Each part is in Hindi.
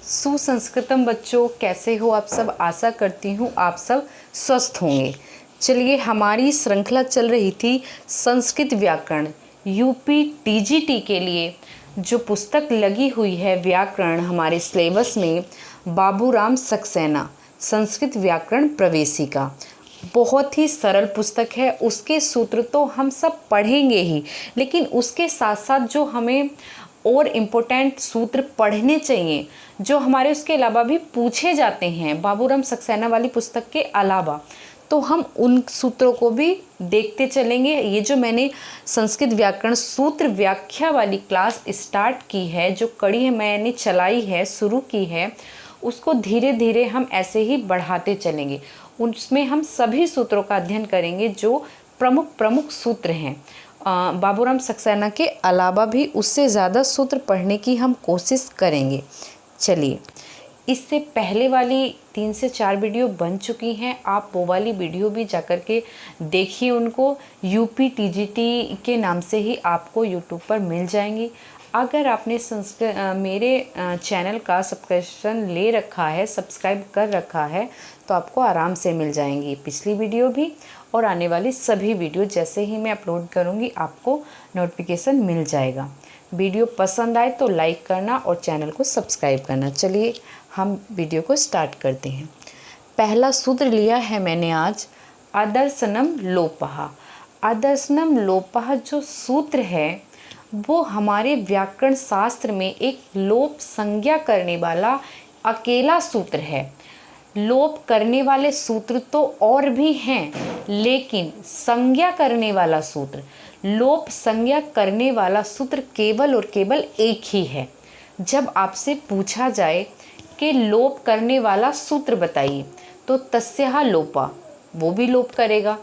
सुसंस्कृतम बच्चों, कैसे हो आप सब। आशा करती हूँ आप सब स्वस्थ होंगे। चलिए, हमारी श्रृंखला चल रही थी संस्कृत व्याकरण। यूपी टीजीटी के लिए जो पुस्तक लगी हुई है व्याकरण हमारे सिलेबस में, बाबूराम सक्सेना संस्कृत व्याकरण प्रवेशिका, बहुत ही सरल पुस्तक है। उसके सूत्र तो हम सब पढ़ेंगे ही, लेकिन उसके साथ साथ जो हमें और इम्पोर्टेंट सूत्र पढ़ने चाहिए, जो हमारे उसके अलावा भी पूछे जाते हैं बाबूराम सक्सेना वाली पुस्तक के अलावा, तो हम उन सूत्रों को भी देखते चलेंगे। ये जो मैंने संस्कृत व्याकरण सूत्र व्याख्या वाली क्लास स्टार्ट की है, जो कड़ी है मैंने चलाई है, शुरू की है, उसको धीरे धीरे हम ऐसे ही बढ़ाते चलेंगे। उसमें हम सभी सूत्रों का अध्ययन करेंगे जो प्रमुख प्रमुख सूत्र हैं। बाबूराम सक्सेना के अलावा भी उससे ज़्यादा सूत्र पढ़ने की हम कोशिश करेंगे। चलिए, इससे पहले वाली 3 से 4 वीडियो बन चुकी हैं, आप वो वाली वीडियो भी जाकर के देखिए। उनको यूपी टीजीटी के नाम से ही आपको यूट्यूब पर मिल जाएंगी। अगर आपने मेरे चैनल का सब्सक्रिप्शन ले रखा है, सब्सक्राइब कर रखा है, तो आपको आराम से मिल जाएंगी पिछली वीडियो भी और आने वाली सभी वीडियो। जैसे ही मैं अपलोड करूँगी आपको नोटिफिकेशन मिल जाएगा। वीडियो पसंद आए तो लाइक करना और चैनल को सब्सक्राइब करना। चलिए, हम वीडियो को स्टार्ट करते हैं। पहला सूत्र लिया है मैंने आज, आदर्शनम लोपः। आदर्शनम लोपः जो सूत्र है वो हमारे व्याकरण शास्त्र में एक लोप संज्ञा करने वाला अकेला सूत्र है। लोप करने वाले सूत्र तो और भी हैं, लेकिन संज्ञा करने वाला सूत्र, लोप संज्ञा करने वाला सूत्र केवल और केवल एक ही है। जब आपसे पूछा जाए कि लोप करने वाला सूत्र बताइए, तो तस्यः लोपः, वो भी लोप करेगा।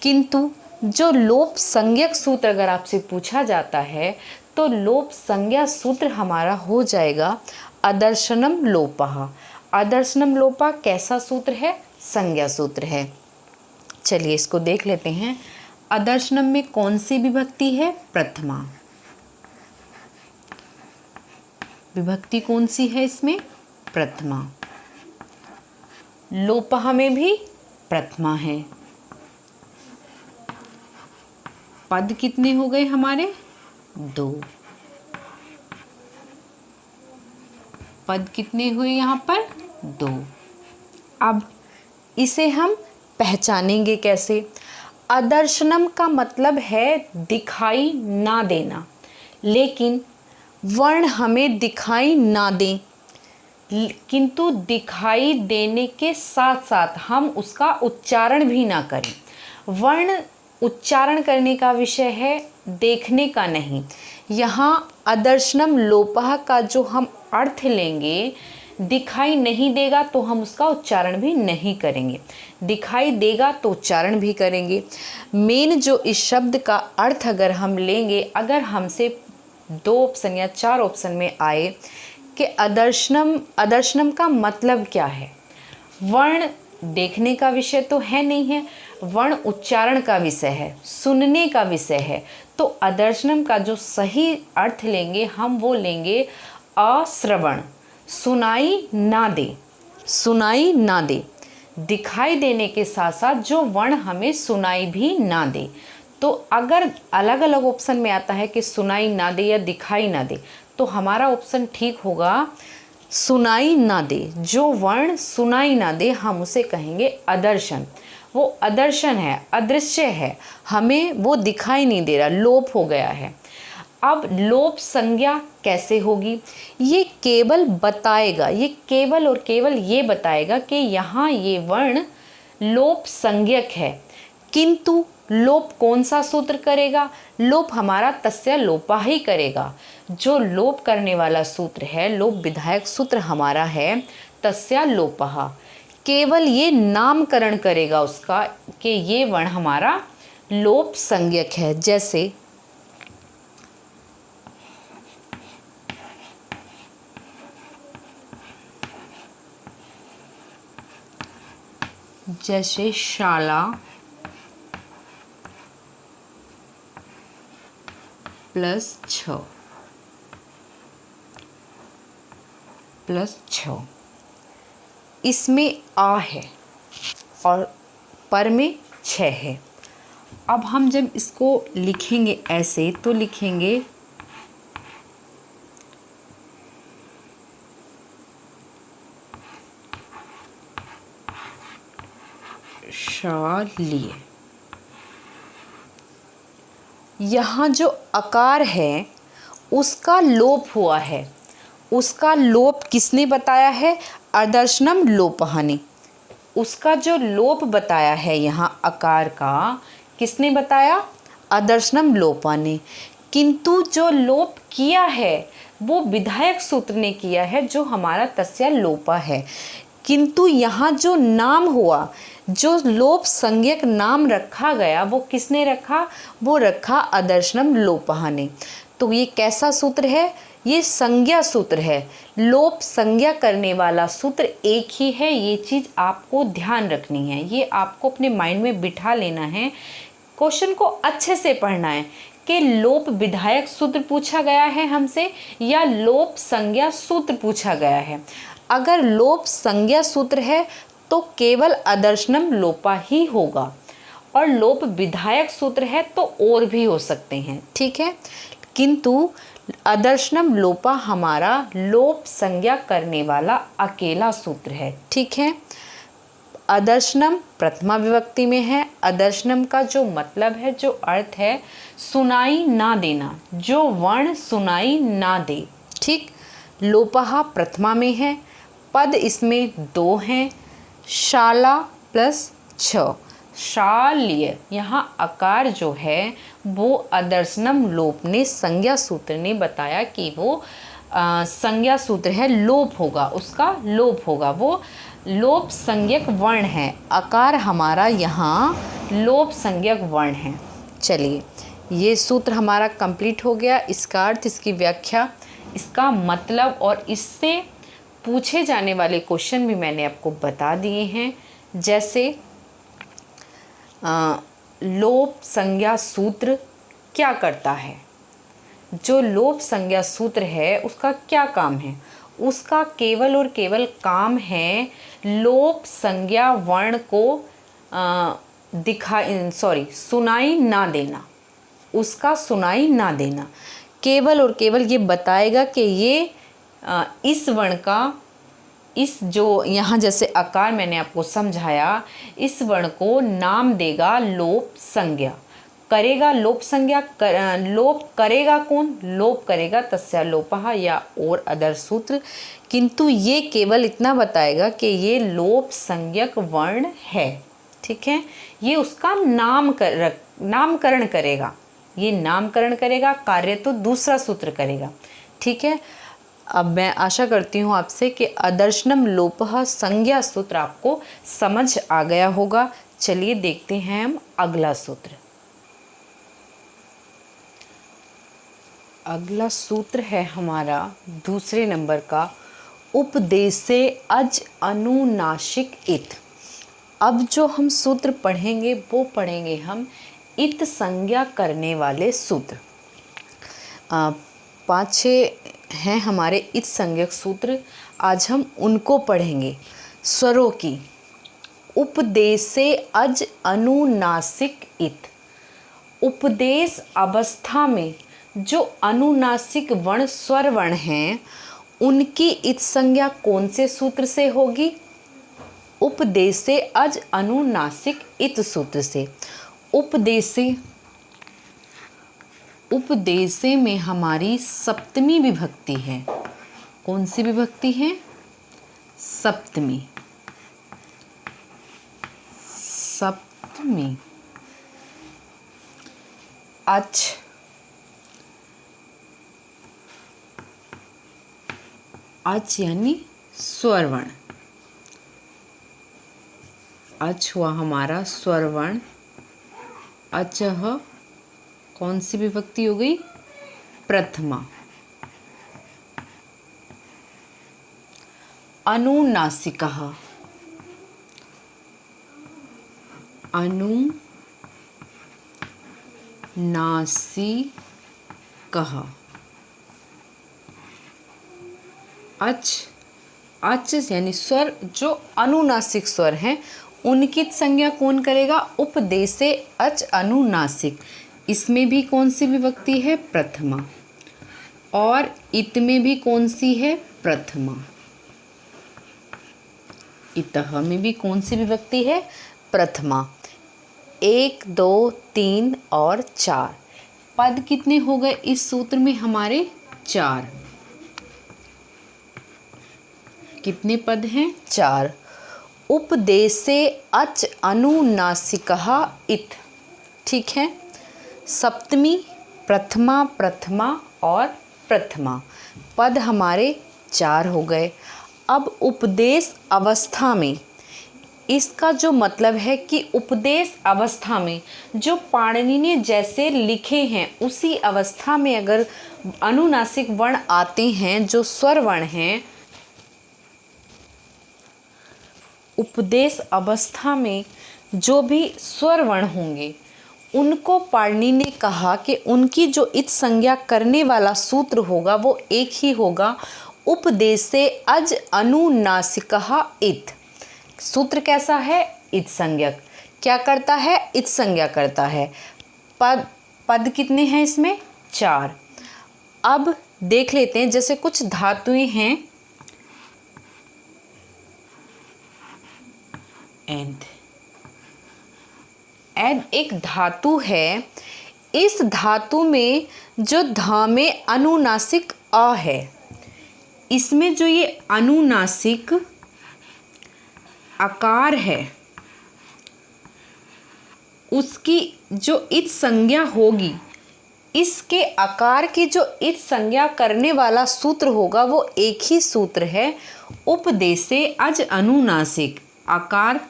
किंतु जो लोप संज्ञक सूत्र अगर आपसे पूछा जाता है, तो लोप संज्ञा सूत्र हमारा हो जाएगा आदर्शनम लोपः। आदर्शनम लोपः कैसा सूत्र है? संज्ञा सूत्र है। चलिए, इसको देख लेते हैं। आदर्शनम में कौन सी विभक्ति है? प्रथमा। विभक्ति कौन सी है इसमें? प्रथमा। लोपः में भी प्रथमा है। पद कितने हो गए हमारे? 2। पद कितने हुए यहाँ पर? 2। अब इसे हम पहचानेंगे कैसे? आदर्शनम का मतलब है दिखाई ना देना, लेकिन वर्ण हमें दिखाई ना दें, किंतु दिखाई देने के साथ साथ हम उसका उच्चारण भी ना करें। वर्ण उच्चारण करने का विषय है, देखने का नहीं। यहाँ आदर्शनम लोपः का जो हम अर्थ लेंगे, दिखाई नहीं देगा तो हम उसका उच्चारण भी नहीं करेंगे, दिखाई देगा तो उच्चारण भी करेंगे। मेन जो इस शब्द का अर्थ अगर हम लेंगे, अगर हमसे 2 ऑप्शन या 4 ऑप्शन में आए कि आदर्शनम का मतलब क्या है, वर्ण देखने का विषय तो है नहीं है, वर्ण उच्चारण का विषय है, सुनने का विषय है, तो आदर्शनम का जो सही अर्थ लेंगे हम वो लेंगे अश्रवण, सुनाई ना दे, सुनाई ना दे। दिखाई देने के साथ साथ जो वर्ण हमें सुनाई भी ना दे। तो अगर अलग अलग ऑप्शन में आता है कि सुनाई ना दे या दिखाई ना दे, तो हमारा ऑप्शन ठीक होगा सुनाई ना दे। जो वर्ण सुनाई ना दे हम उसे कहेंगे अदर्शन। वो अदर्शन है, अदृश्य है, हमें वो दिखाई नहीं दे रहा, लोप हो गया है। अब लोप संज्ञा कैसे होगी? ये केवल बताएगा, ये केवल और केवल ये बताएगा कि यहाँ ये वर्ण लोप संज्ञक है, किंतु लोप कौन सा सूत्र करेगा? लोप हमारा तस्य लोपः ही करेगा। जो लोप करने वाला सूत्र है, लोप विधायक सूत्र हमारा है तस्य लोपः। केवल ये नामकरण करेगा उसका कि ये वर्ण हमारा लोप संज्ञक है। जैसे शाला +6 प्लस छ। इसमें आ है और पर में छ है। अब हम जब इसको लिखेंगे ऐसे तो लिखेंगे शालिए। यहाँ जो अकार है उसका लोप हुआ है। उसका लोप किसने बताया है? अदर्शनम लोपः ने। उसका जो लोप बताया है यहाँ अकार का, किसने बताया? अदर्शनम लोपः ने। किंतु जो लोप किया है वो विधायक सूत्र ने किया है, जो हमारा तस्य लोपः है। किंतु यहाँ जो नाम हुआ, जो लोप संज्ञक नाम रखा गया, वो किसने रखा? वो रखा अदर्शनम लोपः ने। तो ये कैसा सूत्र है? ये संज्ञा सूत्र है। लोप संज्ञा करने वाला सूत्र एक ही है। ये चीज़ आपको ध्यान रखनी है, ये आपको अपने माइंड में बिठा लेना है। क्वेश्चन को अच्छे से पढ़ना है कि लोप विधायक सूत्र पूछा गया है हमसे या लोप संज्ञा सूत्र पूछा गया है। अगर लोप संज्ञा सूत्र है तो केवल अदर्शनम लोपः ही होगा, और लोप विधायक सूत्र है तो और भी हो सकते हैं, ठीक है। किंतु अदर्शनम लोपः हमारा लोप संज्ञा करने वाला अकेला सूत्र है, ठीक है। अदर्शनम प्रथमा विभक्ति में है। अदर्शनम का जो मतलब है, जो अर्थ है, सुनाई ना देना, जो वर्ण सुनाई ना दे, ठीक। लोपः प्रथमा में है। पद इसमें दो हैं, शाला प्लस छ। शाल्य, यहाँ अकार जो है वो अदर्शनम लोप ने, संज्ञा सूत्र ने बताया कि वो संज्ञा सूत्र है, लोप होगा, उसका लोप होगा। वो लोप संज्ञक वर्ण है। अकार हमारा यहाँ लोप संज्ञक वर्ण है। चलिए, ये सूत्र हमारा कंप्लीट हो गया। इसका अर्थ, इसकी व्याख्या, इसका मतलब और इससे पूछे जाने वाले क्वेश्चन भी मैंने आपको बता दिए हैं। जैसे लोप संज्ञा सूत्र क्या करता है? जो लोप संज्ञा सूत्र है उसका क्या काम है? उसका केवल और केवल काम है लोप संज्ञा वर्ण को सुनाई ना देना। उसका सुनाई ना देना केवल और केवल ये बताएगा कि ये इस वर्ण का, इस जो यहाँ जैसे अकार मैंने आपको समझाया, इस वर्ण को नाम देगा लोप संज्ञा, करेगा लोप संज्ञा। लोप करेगा कौन? लोप करेगा तस्य लोपः या और अदर सूत्र। किंतु ये केवल इतना बताएगा कि ये लोप संज्ञक वर्ण है, ठीक है। ये उसका नामकरण करेगा, ये नामकरण करेगा, कार्य तो दूसरा सूत्र करेगा, ठीक है। अब मैं आशा करती हूँ आपसे कि अदर्शनम लोपः संज्ञा सूत्र आपको समझ आ गया होगा। चलिए देखते हैं हम अगला सूत्र। अगला सूत्र है हमारा दूसरे नंबर का, उपदेशे अज अनुनासिक इत। अब जो हम सूत्र पढ़ेंगे वो पढ़ेंगे हम इत संज्ञा करने वाले सूत्र। 5-6 हैं हमारे इत संज्ञक सूत्र, आज हम उनको पढ़ेंगे। स्वरों की, उपदेशे अज अनुनासिक इत। उपदेश अवस्था में जो अनुनासिक वर्ण स्वर वर्ण हैं उनकी इत संज्ञा कौन से सूत्र से होगी? उपदेशे अज अनुनासिक इत सूत्र से। उपदेशे में हमारी सप्तमी विभक्ति है। कौन सी विभक्ति है? सप्तमी। सप्तमी। अच, अच यानी स्वरवर्ण। अच हुआ हमारा स्वरवर्ण। अचह कौन सी विभक्ति हो गई? प्रथमा। अनुनासिकः, अनुनासिकः। अच अच यानी स्वर जो अनुनासिक स्वर हैं उनकी संज्ञा कौन करेगा? उपदेशे अच अनुनासिक। इसमें भी कौन सी विभक्ति है? प्रथमा। और इत में भी कौन सी है? प्रथमा। इतः में भी कौन सी विभक्ति है? प्रथमा। 1 2 3 और 4 पद कितने हो गए इस सूत्र में हमारे? 4। कितने पद हैं? 4। उपदेशे अच अनुनासिकः इत। ठीक है, सप्तमी, प्रथमा, प्रथमा और प्रथमा पद हमारे 4 हो गए। अब उपदेश अवस्था में इसका जो मतलब है कि उपदेश अवस्था में जो पाणिनि ने जैसे लिखे हैं उसी अवस्था में अगर अनुनासिक वर्ण आते हैं, जो स्वर वर्ण हैं, उपदेश अवस्था में जो भी स्वर वर्ण होंगे उनको पाणिनि ने कहा कि उनकी जो इत संज्ञा करने वाला सूत्र होगा वो एक ही होगा, उपदेशे अज अनुनासिकः इत। सूत्र कैसा है? इत संज्ञक। क्या करता है? इत संज्ञा करता है। पद कितने हैं इसमें? 4। अब देख लेते हैं, जैसे कुछ धातुएं हैं, एद एक धातु है। इस धातु में जो ध में अनुनासिक अ है, इसमें जो ये अनुनासिक आकार है उसकी जो इत संज्ञा होगी, इसके आकार की जो इत संज्ञा करने वाला सूत्र होगा वो एक ही सूत्र है, उपदेशे अज अनुनासिक। आकार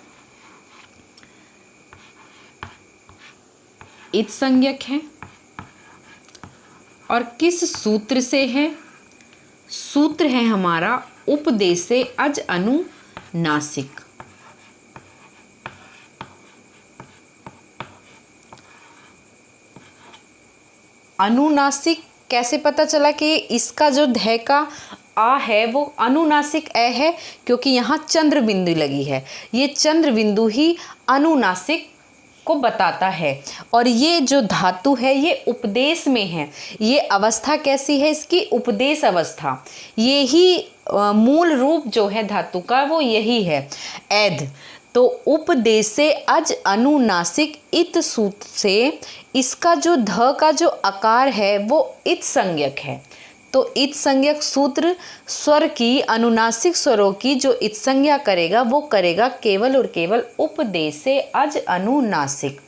इत संज्ञक है और किस सूत्र से है? सूत्र है हमारा उपदेशे अज अनुनासिक। अनुनासिक कैसे पता चला कि इसका जो ध का आ है वो अनुनासिक ए है? क्योंकि यहाँ चंद्र बिंदु लगी है। ये चंद्र बिंदु ही अनुनासिक को बताता है। और ये जो धातु है ये उपदेश में है। ये अवस्था कैसी है इसकी? उपदेश अवस्था। ये ही मूल रूप जो है धातु का वो यही है, एद। तो उपदेशे अज अनुनासिक इत सूत्र से इसका जो ध का जो आकार है वो इत संज्ञक है। तो इत संज्ञक सूत्र स्वर की, अनुनासिक स्वरों की जो इत संज्ञा करेगा वो करेगा केवल और केवल उपदेशे अज अनुनासिक।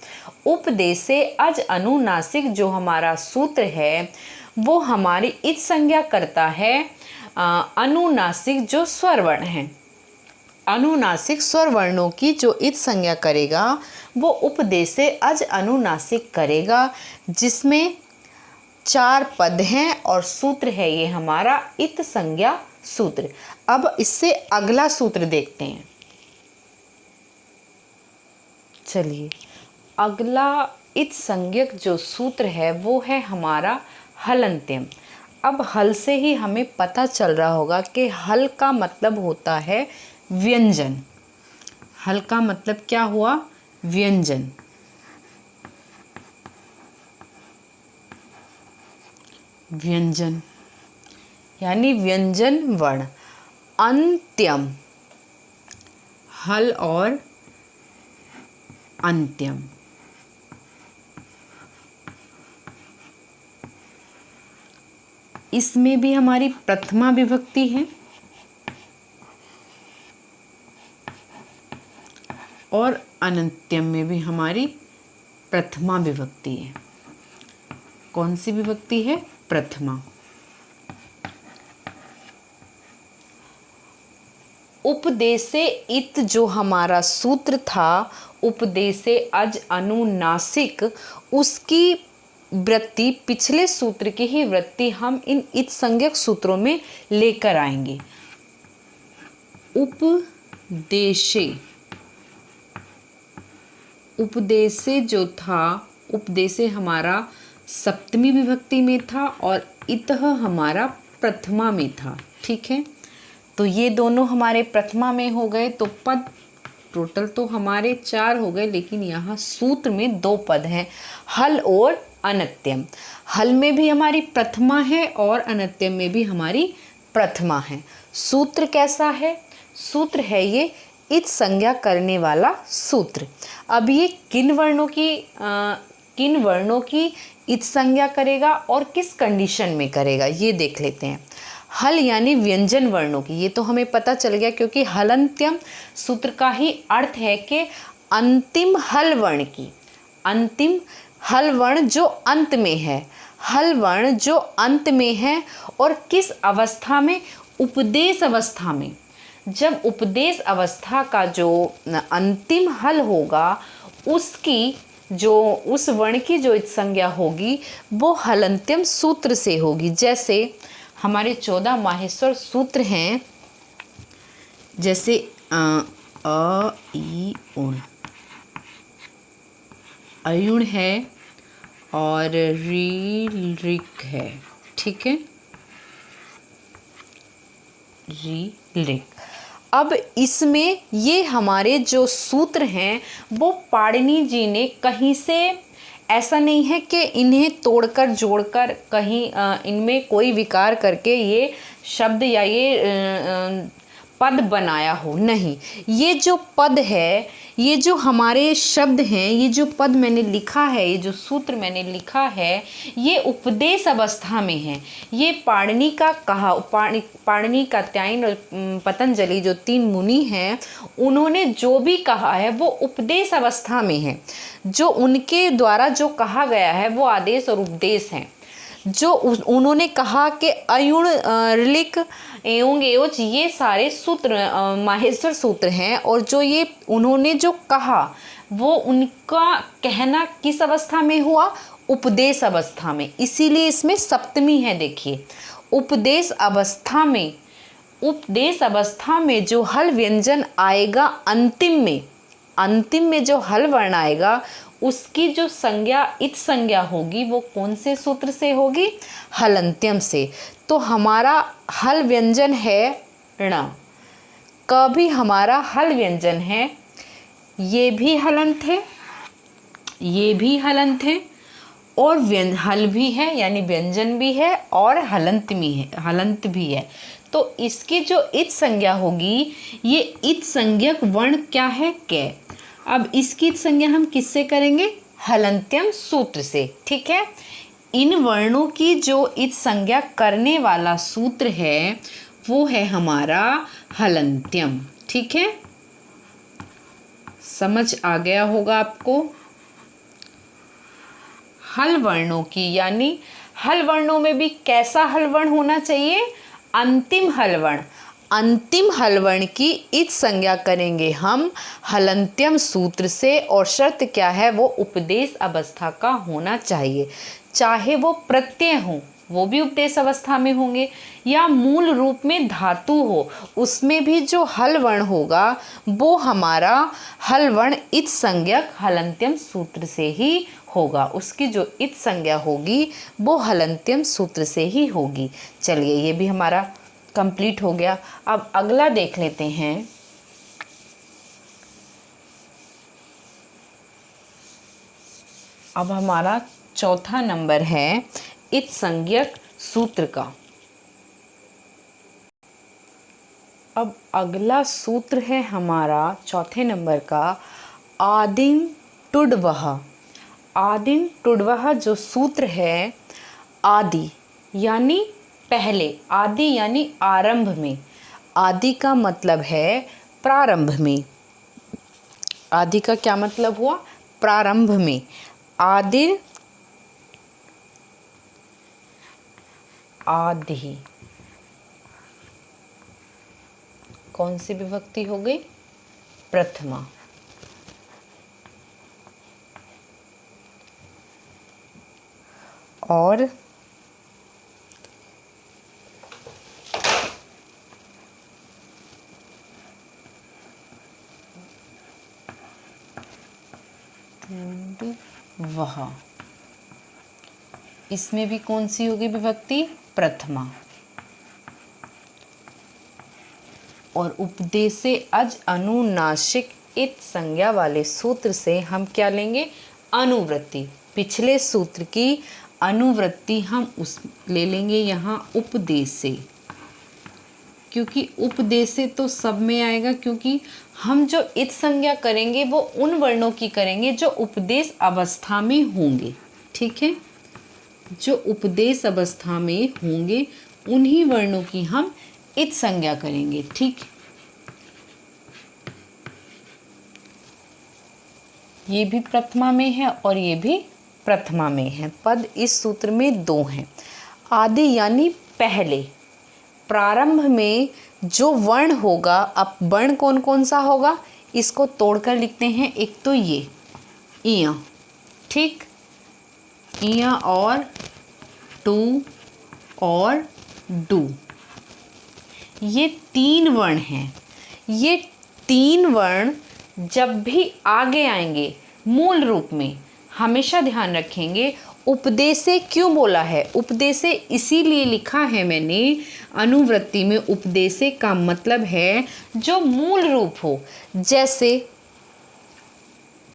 उपदेशे अज अनुनासिक जो हमारा सूत्र है वो हमारी इत संज्ञा करता है अनुनासिक जो स्वर वर्ण हैं। अनुनासिक स्वर वर्णों की जो इत संज्ञा करेगा वो उपदेशे अज अनुनासिक करेगा, जिसमें 4 पद हैं और सूत्र है ये हमारा इत संज्ञा सूत्र। अब इससे अगला सूत्र देखते हैं। चलिए, अगला इत संज्ञक जो सूत्र है वो है हमारा हलन्त्यम। अब हल से ही हमें पता चल रहा होगा कि हल का मतलब होता है व्यंजन। हल का मतलब क्या हुआ? व्यंजन। व्यंजन यानी व्यंजन वर्ण। अंत्यम, हल और अंत्यम। इसमें भी हमारी प्रथमा विभक्ति है और अनंत्यम में भी हमारी प्रथमा विभक्ति है। कौन सी विभक्ति है? प्रथमा। उपदेशे इत जो हमारा सूत्र था, उपदेशे अज अनुनासिक, उसकी वृत्ति पिछले सूत्र की ही वृत्ति हम इन इत संज्ञक सूत्रों में लेकर आएंगे। उपदेशे, उपदेशे जो था, उपदेशे हमारा सप्तमी विभक्ति में था और इतः हमारा प्रथमा में था। ठीक है, तो ये दोनों हमारे प्रथमा में हो गए। तो पद टोटल तो हमारे 4 हो गए, लेकिन यहाँ सूत्र में 2 पद हैं, हल और अनत्यम। हल में भी हमारी प्रथमा है और अनत्यम में भी हमारी प्रथमा है। सूत्र कैसा है? सूत्र है ये इच संज्ञा करने वाला सूत्र। अब ये किन वर्णों की इच संज्ञा करेगा और किस कंडीशन में करेगा ये देख लेते हैं। हल यानी व्यंजन वर्णों की, ये तो हमें पता चल गया, क्योंकि हलंत्यम सूत्र का ही अर्थ है कि अंतिम हल वर्ण की, अंतिम हल वर्ण जो अंत में है, हल वर्ण जो अंत में है। और किस अवस्था में? उपदेश अवस्था में। जब उपदेश अवस्था का जो अंतिम हल होगा, उसकी जो उस वर्ण की जो इच संज्ञा होगी वो हलंत्यम सूत्र से होगी। जैसे हमारे 14 माहेश्वर सूत्र हैं, जैसे अ ई उण, अयुण है और री ऋक है, ठीक है, री ऋक। अब इसमें ये हमारे जो सूत्र हैं वो पाणिनि जी ने कहीं से, ऐसा नहीं है कि इन्हें तोड़कर जोड़कर कहीं इनमें कोई विकार करके ये शब्द या ये पद बनाया हो, नहीं। ये जो पद है, ये जो हमारे शब्द हैं, ये जो पद मैंने लिखा है, ये जो सूत्र मैंने लिखा है, ये उपदेश अवस्था में है। ये पाणिनि का कहा, पाणिनि, कात्यायन और पतंजलि जो 3 मुनि हैं, उन्होंने जो भी कहा है वो उपदेश अवस्था में है। जो उनके द्वारा जो कहा गया है वो आदेश और उपदेश हैं। जो उन्होंने कहा कि अयुण, ऋलिक, एवं एवच, ये सारे सूत्र माहेश्वर सूत्र हैं। और जो ये उन्होंने जो कहा वो उनका कहना किस अवस्था में हुआ? उपदेश अवस्था में। इसीलिए इसमें सप्तमी है। देखिए, उपदेश अवस्था में, उपदेश अवस्था में जो हल व्यंजन आएगा अंतिम में जो हल वर्ण आएगा, उसकी जो संज्ञा, इच संज्ञा होगी, वो कौन से सूत्र से होगी? हलंत्यम से। तो हमारा हल व्यंजन है ण, क भी हमारा हल व्यंजन है, ये भी हलंत है, ये भी हलंत है, और हल भी है, यानी व्यंजन भी है और हलंत भी है। तो इसकी जो इच संज्ञा होगी, ये इच संज्ञक वर्ण क्या है? कै। अब इसकी इच संज्ञा हम किससे करेंगे? हलंत्यम सूत्र से, ठीक है। इन वर्णों की जो इच संज्ञा करने वाला सूत्र है वो है हमारा हलंत्यम, ठीक है। समझ आ गया होगा आपको। हल वर्णों की, यानी हल वर्णों में भी कैसा हल वर्ण होना चाहिए? अंतिम हल वर्ण। अंतिम हल वर्ण की इच संज्ञा करेंगे हम हलंत्यम सूत्र से, और शर्त क्या है? वो उपदेश अवस्था का होना चाहिए। चाहे वो प्रत्यय हो, वो भी उपदेश अवस्था में होंगे, या मूल रूप में धातु हो, उसमें भी जो हल वर्ण होगा वो हमारा हल वर्ण इच संज्ञक हलंत्यम सूत्र से ही होगा। उसकी जो इच संज्ञा होगी वो हलंत्यम सूत्र से ही होगी। चलिए, ये भी हमारा कंप्लीट हो गया। अब अगला देख लेते हैं। अब हमारा चौथा नंबर है इच संज्ञक सूत्र का। अब अगला सूत्र है हमारा चौथे नंबर का आदिम टुडवह। आदिम टुडवह जो सूत्र है, आदि यानी पहले, आदि यानी आरंभ में। आदि का मतलब है प्रारंभ में। आदि का क्या मतलब हुआ? प्रारंभ में। आदि, आदि कौन सी विभक्ति हो गई? प्रथमा। और वह, इसमें भी कौन सी होगी विभक्ति? प्रथमा। और उपदेशे अज अनुनासिक इत संज्ञा वाले सूत्र से हम क्या लेंगे, अनुवृत्ति। पिछले सूत्र की अनुवृत्ति हम उस ले लेंगे यहाँ उपदेशे, क्योंकि उपदेशे तो सब में आएगा, क्योंकि हम जो इत संज्ञा करेंगे वो उन वर्णों की करेंगे जो उपदेश अवस्था में होंगे। ठीक है, जो उपदेश अवस्था में होंगे उन्हीं वर्णों की हम इत संज्ञा करेंगे। ठीक, ये भी प्रथमा में है और ये भी प्रथमा में है। पद इस सूत्र में 2 हैं। आदि यानी पहले, प्रारंभ में जो वर्ण होगा, अब वर्ण कौन कौन सा होगा इसको तोड़कर लिखते हैं। एक तो ये इया, ठीक, इया और टू और डू, ये 3 वर्ण हैं। ये 3 वर्ण जब भी आगे आएंगे मूल रूप में, हमेशा ध्यान रखेंगे उपदेशे क्यों बोला है। उपदेशे इसीलिए लिखा है मैंने अनुवृत्ति में, उपदेशे का मतलब है जो मूल रूप हो। जैसे